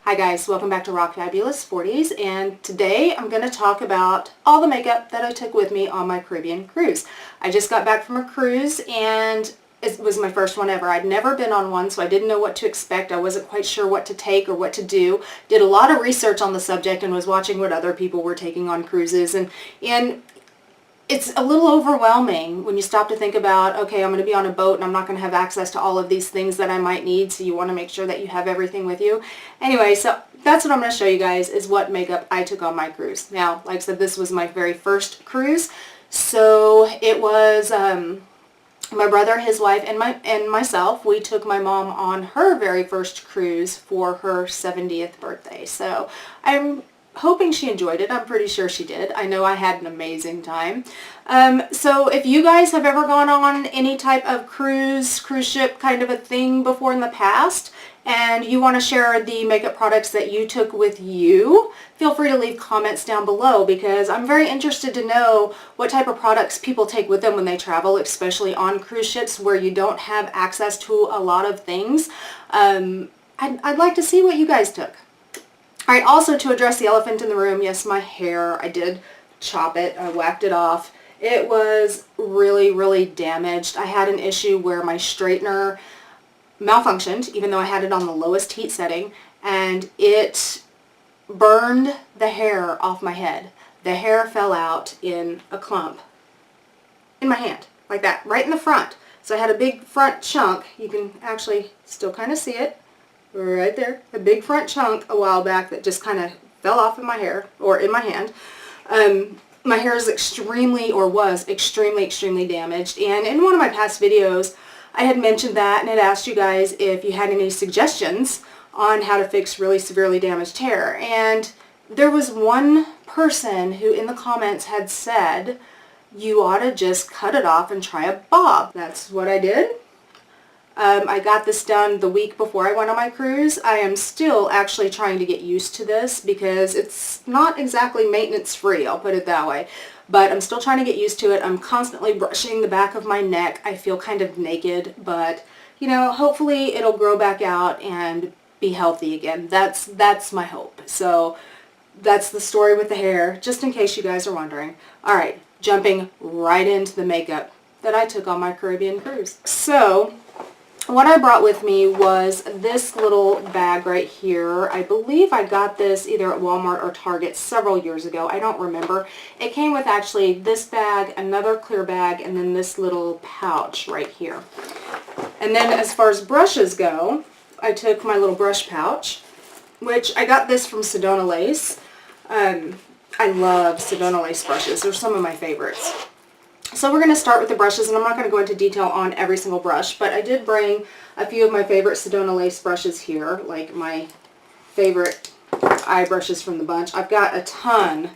Hi guys, welcome back to Rock Fabulous 40s, and today I'm going to talk about all the makeup that I took with me on my Caribbean cruise. I just got back from a cruise and it was my first one ever. I'd never been on one, so I didn't know what to expect. I wasn't quite sure what to take or what to do. Did a lot of research on the subject and was watching what other people were taking on cruises, and it's a little overwhelming when you stop to think about, okay, I'm going to be on a boat and I'm not going to have access to all of these things that I might need, so you want to make sure that you have everything with you. Anyway, so that's what I'm going to show you guys, is what makeup I took on my cruise. Now, like I said, this was my very first cruise, so it was my brother, his wife, and myself. We took my mom on her very first cruise for her 70th birthday, so I'm hoping she enjoyed it. I'm pretty sure she did. I know I had an amazing time. So if you guys have ever gone on any type of cruise ship kind of a thing before in the past, and you want to share the makeup products that you took with you, feel free to leave comments down below, because I'm very interested to know what type of products people take with them when they travel, especially on cruise ships where you don't have access to a lot of things. I'd like to see what you guys took. Alright, also to address the elephant in the room, yes, my hair, I did chop it, I whacked it off. It was really, really damaged. I had an issue where my straightener malfunctioned, even though I had it on the lowest heat setting, and it burned the hair off my head. The hair fell out in a clump in my hand, like that, right in the front. So I had a big front chunk. You can actually still kind of see it. Right there, a big front chunk a while back that just kind of fell off in my hair, or in my hand. My hair is was extremely damaged, and in one of my past videos I had mentioned that and had asked you guys if you had any suggestions on how to fix really severely damaged hair, and there was one person who in the comments had said you ought to just cut it off and try a bob. That's what I did. I got this done the week before I went on my cruise. I am still actually trying to get used to this because it's not exactly maintenance free, I'll put it that way. But I'm still trying to get used to it. I'm constantly brushing the back of my neck. I feel kind of naked, but you know, hopefully it'll grow back out and be healthy again. That's my hope. So that's the story with the hair, just in case you guys are wondering. Alright, jumping right into the makeup that I took on my Caribbean cruise. So what I brought with me was this little bag right here. I believe I got this either at Walmart or Target several years ago. I don't remember. It came with actually this bag, another clear bag, and then this little pouch right here. And then as far as brushes go, I took my little brush pouch, which I got this from Sedona Lace. I love Sedona Lace brushes. They're some of my favorites. So we're going to start with the brushes, and I'm not going to go into detail on every single brush, but I did bring a few of my favorite Sedona Lace brushes here, like my favorite eye brushes from the bunch. I've got a ton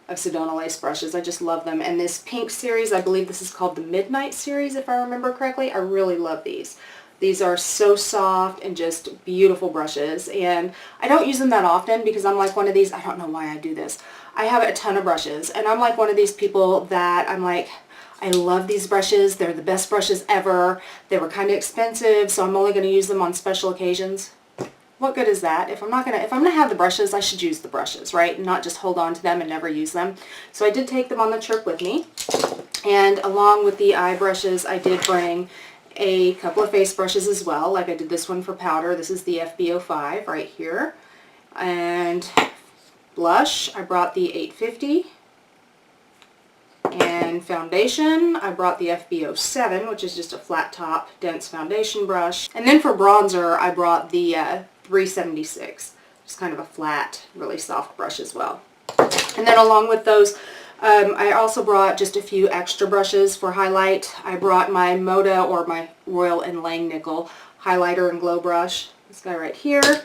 of Sedona Lace brushes. I just love them. And this pink series, I believe this is called the Midnight series, if I remember correctly. I really love these. These are so soft and just beautiful brushes, and I don't use them that often because I'm like one of these, I don't know why I do this. I have a ton of brushes, and I'm like one of these people that I'm like, I love these brushes. They're the best brushes ever. They were kind of expensive, so I'm only going to use them on special occasions. What good is that? If I'm gonna have the brushes, I should use the brushes, right? And not just hold on to them and never use them. So I did take them on the trip with me. And along with the eye brushes, I did bring a couple of face brushes as well. Like I did this one for powder. This is the FB05 right here. And blush, I brought the 850. And foundation, I brought the FB07, which is just a flat top, dense foundation brush. And then for bronzer, I brought the 376, just kind of a flat, really soft brush as well. And then along with those, I also brought just a few extra brushes for highlight. I brought my Moda, or my Royal and Langnickel highlighter and glow brush, this guy right here.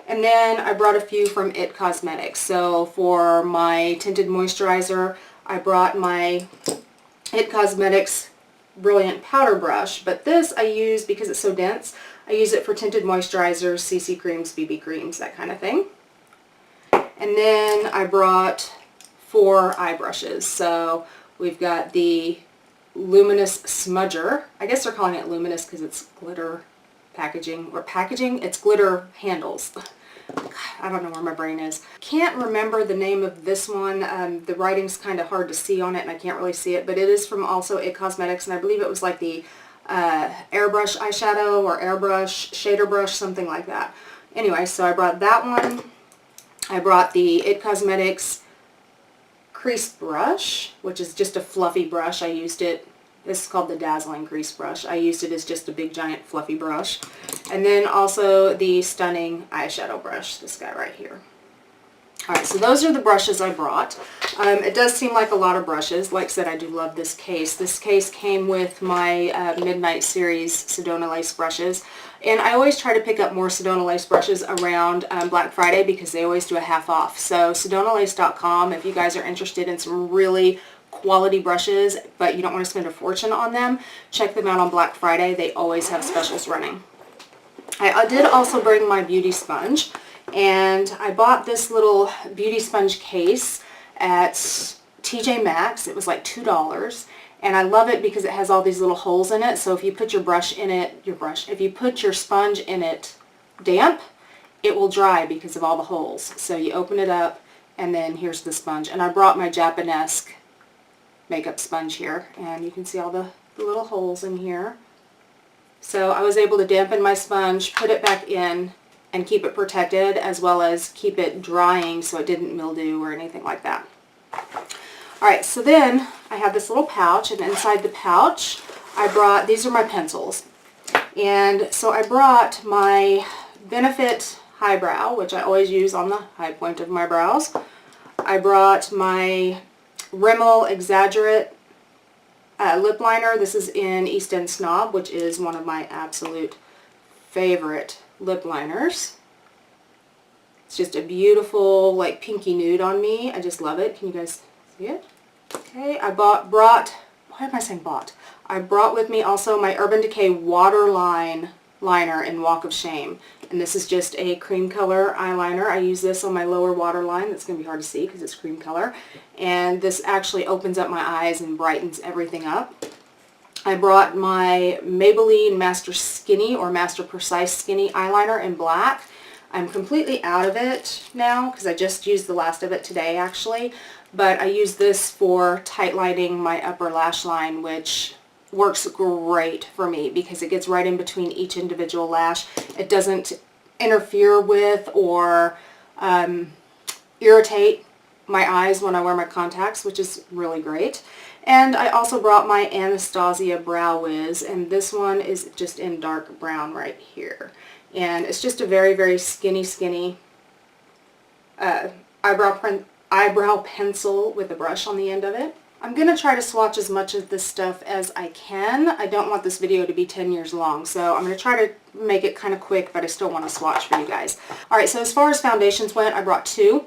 And then I brought a few from IT Cosmetics. So for my tinted moisturizer, I brought my IT Cosmetics Brilliant Powder Brush, but this I use because it's so dense. I use it for tinted moisturizers, CC creams, BB creams, that kind of thing. And then I brought 4 eye brushes. So we've got the Luminous Smudger. I guess they're calling it luminous because it's glitter packaging, it's glitter handles. God, I don't know where my brain is. Can't remember the name of this one. The writing's kind of hard to see on it and I can't really see it, but it is from also It Cosmetics, and I believe it was like the airbrush eyeshadow or airbrush shader brush, something like that. Anyway, so I brought that one. I brought the It Cosmetics crease brush, which is just a fluffy brush. I used it, this is called the Dazzling Crease Brush. I used it as just a big giant fluffy brush. And then also the Stunning eyeshadow brush, this guy right here. Alright, so those are the brushes I brought. It does seem like a lot of brushes. Like I said, I do love this case. This case came with my Midnight Series Sedona lace brushes. And I always try to pick up more Sedona lace brushes around Black Friday because they always do a half off. So SedonaLace.com, if you guys are interested in some really quality brushes, but you don't want to spend a fortune on them, check them out on Black Friday. They always have specials running. I did also bring my beauty sponge. And I bought this little beauty sponge case at TJ Maxx. It was like $2. And I love it because it has all these little holes in it. So if you put your brush in it, if you put your sponge in it damp, it will dry because of all the holes. So you open it up and then here's the sponge. And I brought my Japonesque makeup sponge here. And you can see all the little holes in here. So I was able to dampen my sponge, put it back in, and keep it protected, as well as keep it drying so it didn't mildew or anything like that. Alright, so then I have this little pouch, and inside the pouch I brought, these are my pencils. And so I brought my Benefit Highbrow, which I always use on the high point of my brows. I brought my Rimmel Exaggerate lip liner. This is in East End Snob, which is one of my absolute favorite lip liners. It's just a beautiful like pinky nude on me. I just love it. Can you guys see it? Okay, I brought, why am I saying bought? I brought with me also my Urban Decay Waterline liner in Walk of Shame. And this is just a cream color eyeliner. I use this on my lower waterline. That's going to be hard to see because it's cream color. And this actually opens up my eyes and brightens everything up. I brought my Maybelline Master Skinny or Master Precise Skinny eyeliner in black. I'm completely out of it now because I just used the last of it today actually. But I use this for tight lining my upper lash line, which works great for me because it gets right in between each individual lash. It doesn't interfere with or irritate my eyes when I wear my contacts, which is really great. And I also brought my Anastasia Brow Wiz, and this one is just in dark brown right here. And it's just a very, very skinny eyebrow pencil with a brush on the end of it. I'm going to try to swatch as much of this stuff as I can. I don't want this video to be 10 years long, so I'm going to try to make it kind of quick, but I still want to swatch for you guys. Alright, so as far as foundations went, I brought two.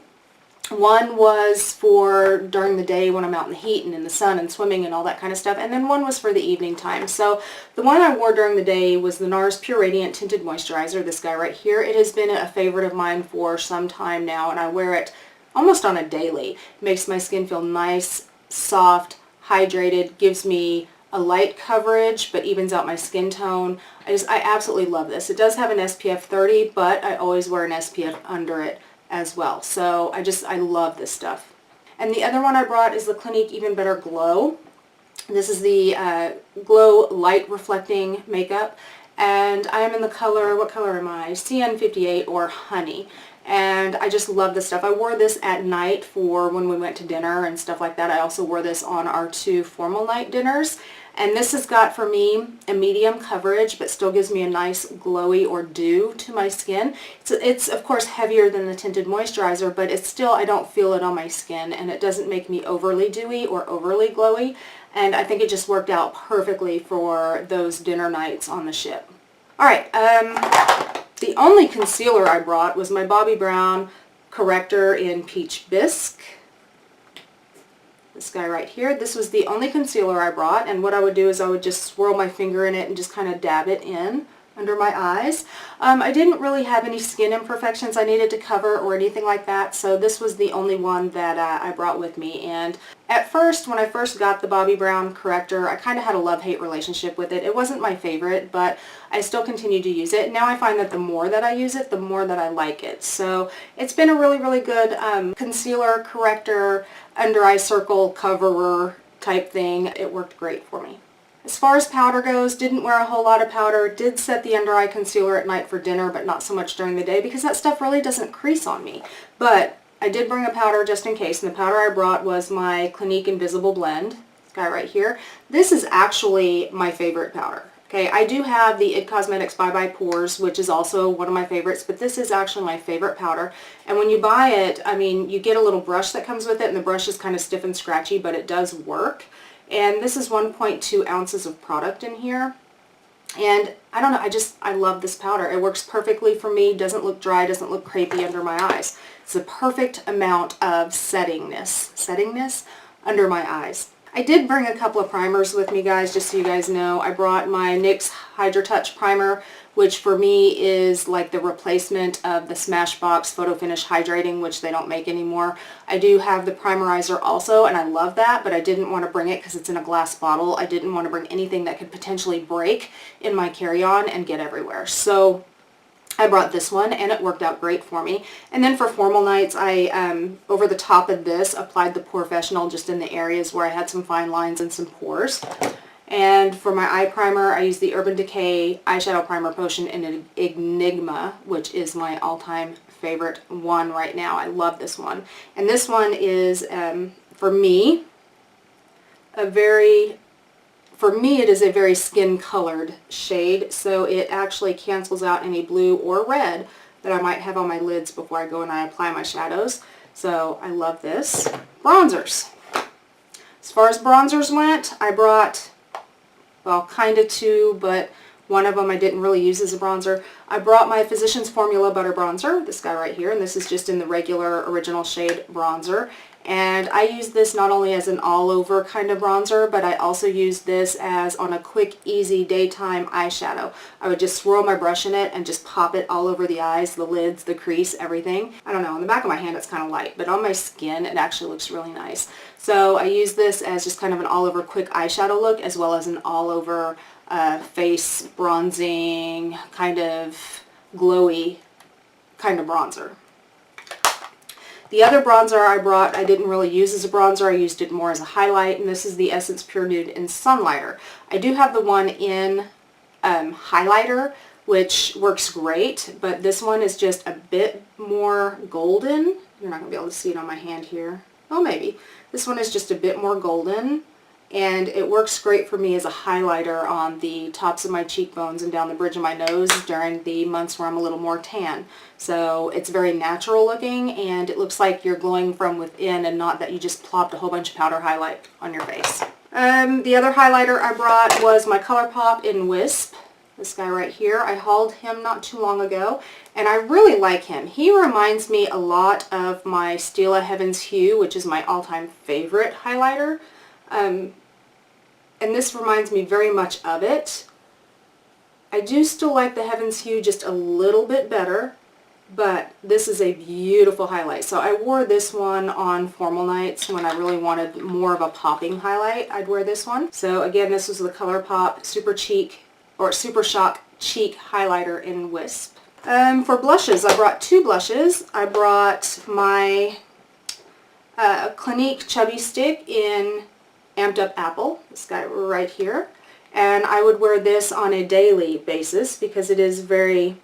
One was for during the day when I'm out in the heat and in the sun and swimming and all that kind of stuff, and then one was for the evening time. So the one I wore during the day was the Nars Pure Radiant Tinted Moisturizer, this guy right here. It has been a favorite of mine for some time now, and I wear it almost on a daily. It makes my skin feel nice, soft, hydrated, gives me a light coverage but evens out my skin tone. I absolutely love this. It does have an SPF 30, but I always wear an SPF under it as well. So I love this stuff. And the other one I brought is the Clinique Even Better Glow. This is the Glow Light Reflecting Makeup, and I am in the color, what color am I? CN58 or Honey. And I just love this stuff. I wore this at night for when we went to dinner and stuff like that. I also wore this on our 2 formal night dinners. And this has got, for me, a medium coverage, but still gives me a nice glowy or dew to my skin. It's of course, heavier than the Tinted Moisturizer, but it's still, I don't feel it on my skin, and it doesn't make me overly dewy or overly glowy. And I think it just worked out perfectly for those dinner nights on the ship. Alright, the only concealer I brought was my Bobbi Brown Corrector in Peach Bisque. This guy right here. This was the only concealer I brought, and what I would do is I would just swirl my finger in it and just kind of dab it in under my eyes. I didn't really have any skin imperfections I needed to cover or anything like that, so this was the only one that I brought with me. And at first, when I first got the Bobbi Brown corrector, I kind of had a love-hate relationship with it. It wasn't my favorite, but I still continue to use it. Now I find that the more that I use it, the more that I like it. So it's been a really, really good concealer, corrector, under eye circle coverer type thing. It worked great for me. As far as powder goes, didn't wear a whole lot of powder. Did set the under eye concealer at night for dinner, but not so much during the day because that stuff really doesn't crease on me. But I did bring a powder just in case, and the powder I brought was my Clinique Invisible Blend. This guy right here. This is actually my favorite powder. Okay, I do have the IT Cosmetics Bye Bye Pores, which is also one of my favorites, but this is actually my favorite powder. And when you buy it, I mean, you get a little brush that comes with it, and the brush is kind of stiff and scratchy, but it does work. And this is 1.2 ounces of product in here. And I don't know, I love this powder. It works perfectly for me, doesn't look dry, doesn't look crepey under my eyes. It's the perfect amount of settingness under my eyes. I did bring a couple of primers with me, guys, just so you guys know. I brought my NYX Hydratouch Primer, which for me is like the replacement of the Smashbox Photo Finish Hydrating, which they don't make anymore. I do have the Primerizer also, and I love that, but I didn't want to bring it because it's in a glass bottle. I didn't want to bring anything that could potentially break in my carry-on and get everywhere. So I brought this one, and it worked out great for me. And then for formal nights, I, over the top of this, applied the Porefessional just in the areas where I had some fine lines and some pores. And for my eye primer, I used the Urban Decay Eyeshadow Primer Potion in Enigma, which is my all-time favorite one right now. I love this one. And this one is, for me, it is a very skin-colored shade, so it actually cancels out any blue or red that I might have on my lids before I go and I apply my shadows. So I love this. Bronzers. As far as bronzers went, I brought, well, kind of two, but one of them I didn't really use as a bronzer. I brought my Physicians Formula Butter Bronzer, this guy right here, and this is just in the regular original shade bronzer. And I use this not only as an all-over kind of bronzer, but I also use this as on a quick, easy daytime eyeshadow. I would just swirl my brush in it and just pop it all over the eyes, the lids, the crease, everything. I don't know, on the back of my hand it's kind of light, but on my skin it actually looks really nice. So I use this as just kind of an all-over quick eyeshadow look, as well as an all-over face bronzing, kind of glowy kind of bronzer. The other bronzer I brought, I didn't really use as a bronzer. I used it more as a highlight, and this is the Essence Pure Nude in Sunlighter. I do have the one in highlighter, which works great, but this one is just a bit more golden. You're not going to be able to see it on my hand here. Oh, maybe. This one is just a bit more golden, and it works great for me as a highlighter on the tops of my cheekbones and down the bridge of my nose during the months where I'm a little more tan. So it's very natural looking, and it looks like you're glowing from within and not that you just plopped a whole bunch of powder highlight on your face. The other highlighter I brought was my ColourPop in Wisp. This guy right here. I hauled him not too long ago, and I really like him. He reminds me a lot of my Stila Heaven's Hue, which is my all-time favorite highlighter. And this reminds me very much of it. I do still like the Heaven's Hue just a little bit better, but this is a beautiful highlight. So I wore this one on formal nights when I really wanted more of a popping highlight. I'd wear this one. So again, this was the ColourPop Super Shock Cheek Highlighter in Wisp. For blushes, I brought two blushes. I brought my Clinique Chubby Stick in Amped Up Apple, this guy right here. And I would wear this on a daily basis because it is very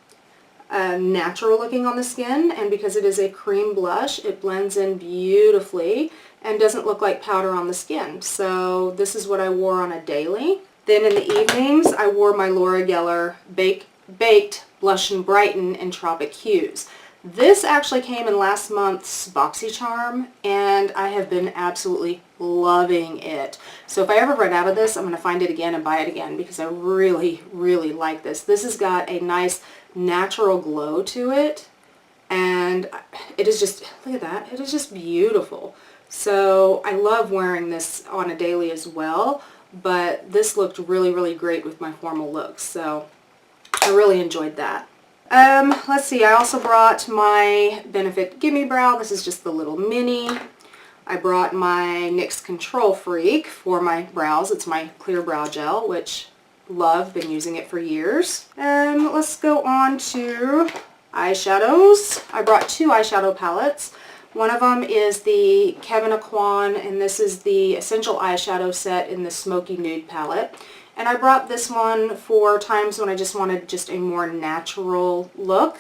natural looking on the skin, and because it is a cream blush, it blends in beautifully and doesn't look like powder on the skin. So this is what I wore on a daily. Then in the evenings, I wore my Laura Geller Baked Blush and Brighten in Tropic Hughes. This actually came in last month's BoxyCharm, and I have been absolutely loving it. So if I ever run out of this, I'm going to find it again and buy it again because I really, really like this. This has got a nice natural glow to it, and it is just, look at that, it is just beautiful. So I love wearing this on a daily as well, but this looked really, really great with my formal looks. So I really enjoyed that. Let's see, I also brought my Benefit Gimme Brow. This is just the little mini. I brought my NYX Control Freak for my brows. It's my clear brow gel, which love, been using it for years. Let's go on to eyeshadows. I brought 2 eyeshadow palettes. One of them is the Kevyn Aucoin, and this is the Essential Eyeshadow Set in the Smoky Nude palette. And I brought this one for times when I just wanted just a more natural look.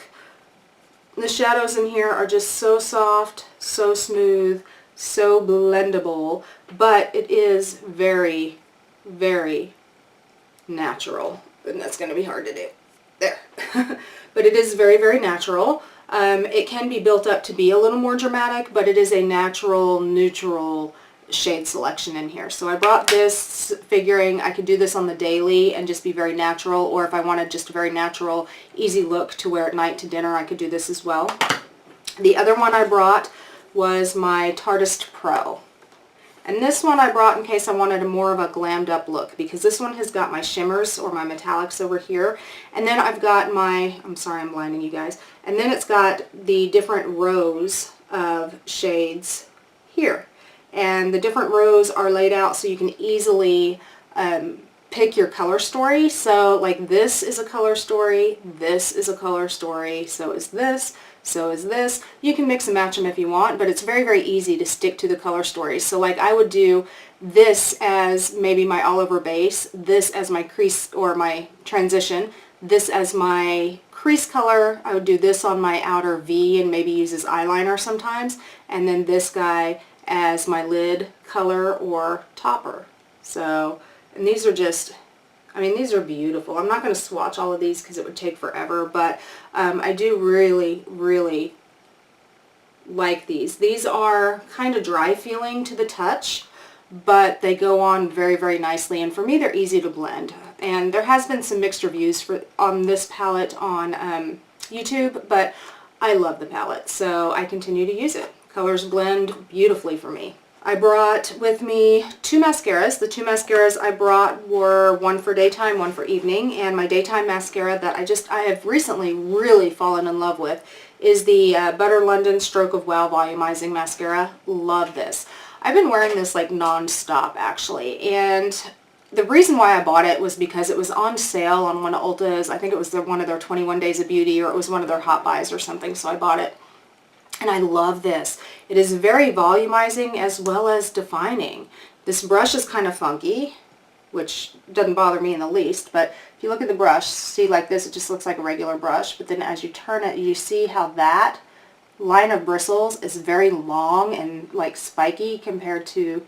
The shadows in here are just so soft, so smooth, so blendable, but it is very, very natural. And that's going to be hard to do. There. But it is very, very natural. It can be built up to be a little more dramatic, but it is a natural, neutral shade selection in here. So I brought this figuring I could do this on the daily and just be very natural, or if I wanted just a very natural, easy look to wear at night to dinner, I could do this as well. The other one I brought was my Tartist Pro. And this one I brought in case I wanted a more of a glammed up look, because this one has got my shimmers or my metallics over here, and then I've got my, I'm sorry I'm blinding you guys, and then it's got the different rows of shades here. And the different rows are laid out so you can easily pick your color story. So like this is a color story, this is a color story, so is this, so is this. You can mix and match them if you want, but it's very, very easy to stick to the color stories. So like I would do this as maybe my all over base, this as my crease or my transition, this as my crease color. I would do this on my outer V and maybe use as eyeliner sometimes, and then this guy as my lid color or topper. So, and these are just, I mean, these are beautiful. I'm not going to swatch all of these because it would take forever, but I do really, really like these. These are kind of dry feeling to the touch, but they go on very, very nicely, and for me they're easy to blend. And there has been some mixed reviews on this palette on YouTube, but I love the palette, so I continue to use it. Colors blend beautifully for me. I brought with me 2 mascaras. The 2 mascaras I brought were one for daytime, one for evening, and my daytime mascara that I have recently really fallen in love with is the Butter London Stroke of Wow Volumizing Mascara. Love this. I've been wearing this like non-stop actually, and the reason why I bought it was because it was on sale on one of Ulta's, I think it was one of their 21 Days of Beauty, or it was one of their hot buys or something, so I bought it. And I love this. It is very volumizing as well as defining. This brush is kind of funky, which doesn't bother me in the least, but if you look at the brush, see like this, it just looks like a regular brush, but then as you turn it, you see how that line of bristles is very long and like spiky compared to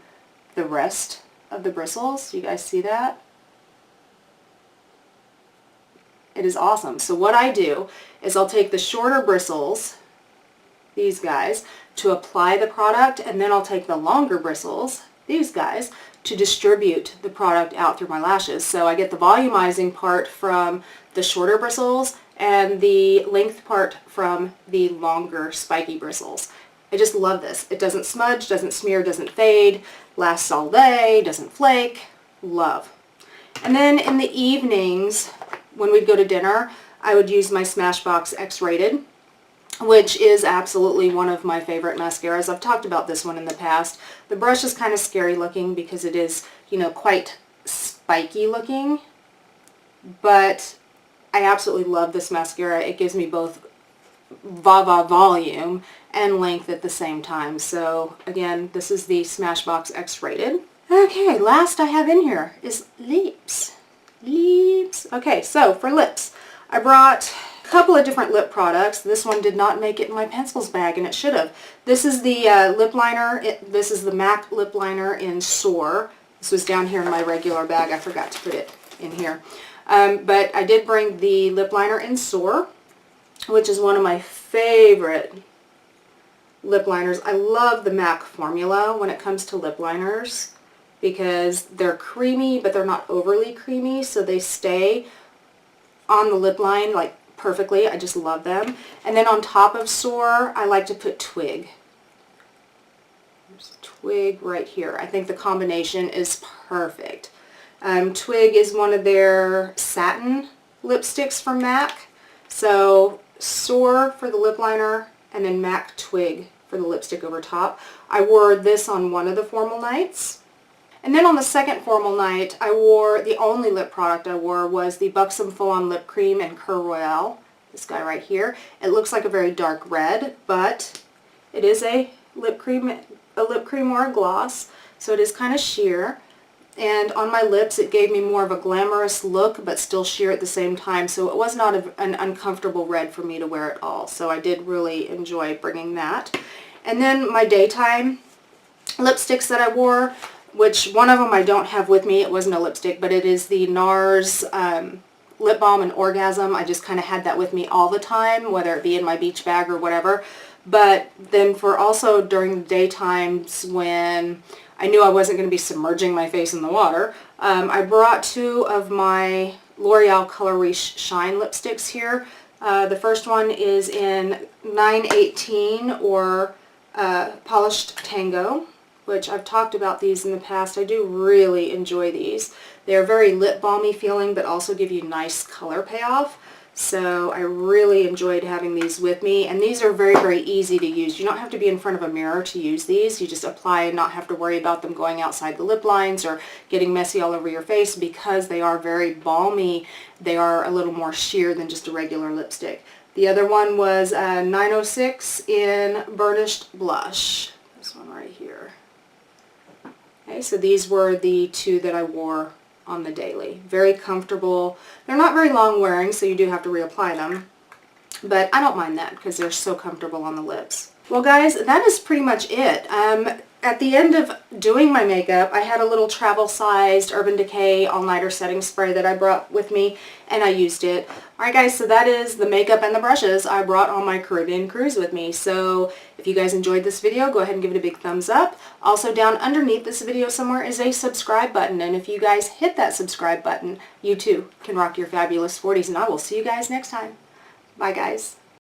the rest of the bristles. You guys see that? It is awesome. So what I do is I'll take the shorter bristles, these guys, to apply the product, and then I'll take the longer bristles, these guys, to distribute the product out through my lashes. So I get the volumizing part from the shorter bristles and the length part from the longer spiky bristles. I just love this. It doesn't smudge, doesn't smear, doesn't fade, lasts all day, doesn't flake. Love. And then in the evenings, when we'd go to dinner, I would use my Smashbox X-Rated, which is absolutely one of my favorite mascaras. I've talked about this one in the past. The brush is kind of scary looking because it is, you know, quite spiky looking, but I absolutely love this mascara. It gives me both volume and length at the same time. So again, this is the Smashbox X-Rated. Okay, last I have in here is lips. Lips. Okay, so for lips, I brought a couple of different lip products. This one did not make it in my pencils bag, and it should have. This is the lip liner. This is the MAC lip liner in Soar. This was down here in my regular bag. I forgot to put it in here. But I did bring the lip liner in Soar, which is one of my favorite lip liners. I love the MAC formula when it comes to lip liners because they're creamy, but they're not overly creamy, so they stay on the lip line like perfectly. I just love them. And then on top of Soar, I like to put Twig. There's Twig right here. I think the combination is perfect. Twig is one of their satin lipsticks from MAC. So Soar for the lip liner, and then MAC Twig for the lipstick over top. I wore this on one of the formal nights. And then on the second formal night, I wore, the only lip product I wore was the Buxom Full On Lip Cream in Cur Royale. This guy right here. It looks like a very dark red, but it is a lip cream or a gloss, so it is kind of sheer. And on my lips it gave me more of a glamorous look but still sheer at the same time, so it was not an uncomfortable red for me to wear at all. So I did really enjoy bringing that. And then my daytime lipsticks that I wore, which one of them I don't have with me, it wasn't a lipstick, but it is the Nars Lip Balm and Orgasm. I just kind of had that with me all the time, whether it be in my beach bag or whatever. But then for also during the daytimes when I knew I wasn't going to be submerging my face in the water, I brought two of my L'Oreal Color Riche Shine lipsticks here. The first one is in 918 or Polished Tango, which I've talked about these in the past. I do really enjoy these. They're very lip balmy feeling but also give you nice color payoff. So I really enjoyed having these with me, and these are very, very easy to use. You don't have to be in front of a mirror to use these. You just apply and not have to worry about them going outside the lip lines or getting messy all over your face because they are very balmy. They are a little more sheer than just a regular lipstick. The other one was 906 in Burnished Blush. This one right here. Okay, so these were the two that I wore on the daily. Very comfortable. They're not very long wearing, so you do have to reapply them. But I don't mind that because they're so comfortable on the lips. Well guys, that is pretty much it. At the end of doing my makeup, I had a little travel-sized Urban Decay all-nighter setting spray that I brought with me, and I used it. Alright guys, so that is the makeup and the brushes I brought on my Caribbean cruise with me. So if you guys enjoyed this video, go ahead and give it a big thumbs up. Also down underneath this video somewhere is a subscribe button, and if you guys hit that subscribe button, you too can rock your fabulous 40s, and I will see you guys next time. Bye guys.